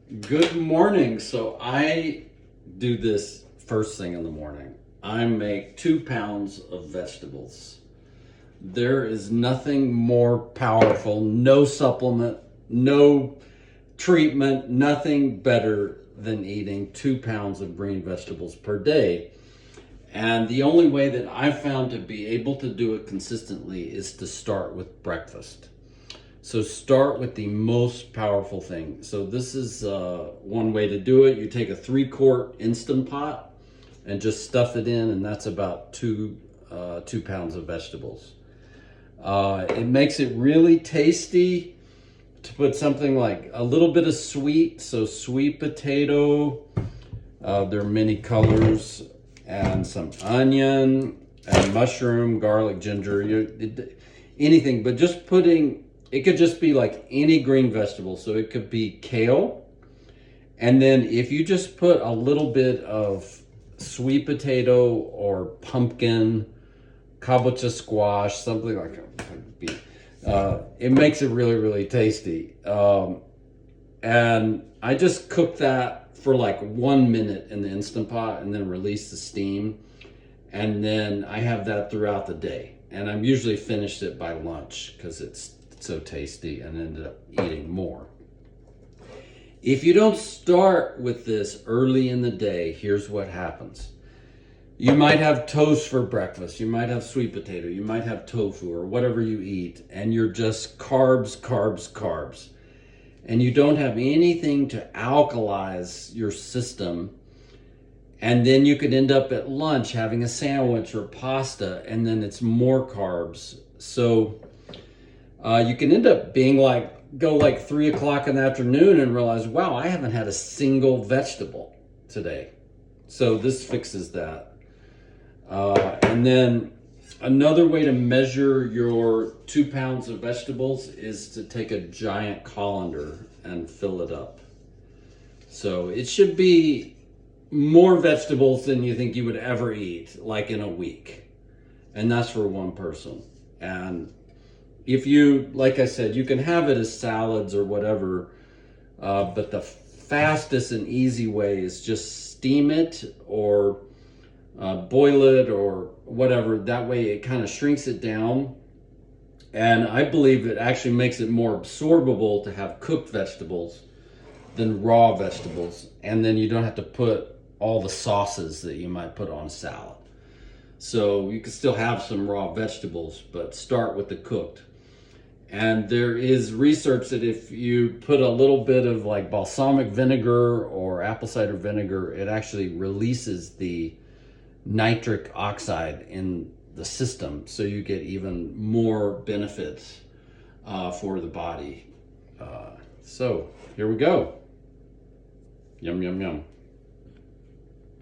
Good morning. So I do this first thing in the morning. I make 2 pounds of vegetables. There is nothing more powerful, no supplement, no treatment, nothing better than eating 2 pounds of green vegetables per day. And the only way that I've found to be able to do it consistently is to start with breakfast. So start with the most powerful thing. So this is one way to do it. You take a 3-quart Instant Pot and just stuff it in, and that's about 2 pounds of vegetables. It makes it really tasty to put something like a little bit of sweet. So sweet potato, there are many colors, and some onion and mushroom, garlic, ginger, anything, but just putting, it could just be like any green vegetable. So it could be kale. And then if you just put a little bit of sweet potato or pumpkin, kabocha squash, something like that, it makes it really, really tasty. And I just cook that for like 1 minute in the Instant Pot and then release the steam. And then I have that throughout the day. And I'm usually finished it by lunch because it's so tasty, and ended up eating more. If you don't start with this early in the day, here's what happens. You might have toast for breakfast, you might have sweet potato, you might have tofu or whatever you eat, and you're just carbs, carbs, carbs. And you don't have anything to alkalize your system. And then you could end up at lunch having a sandwich or pasta, and then it's more carbs. So you can end up being go like 3 o'clock in the afternoon and realize, wow, I haven't had a single vegetable today. So this fixes that. And then another way to measure your 2 pounds of vegetables is to take a giant colander and fill it up. So it should be more vegetables than you think you would ever eat, like in a week. And that's for one person. And if you, like I said, you can have it as salads or whatever, but the fastest and easy way is just steam it or boil it or whatever. That way it kind of shrinks it down. And I believe it actually makes it more absorbable to have cooked vegetables than raw vegetables. And then you don't have to put all the sauces that you might put on salad. So you can still have some raw vegetables, but start with the cooked. And there is research that if you put a little bit of like balsamic vinegar or apple cider vinegar, it actually releases the nitric oxide in the system. So you get even more benefits for the body. So here we go. Yum, yum, yum.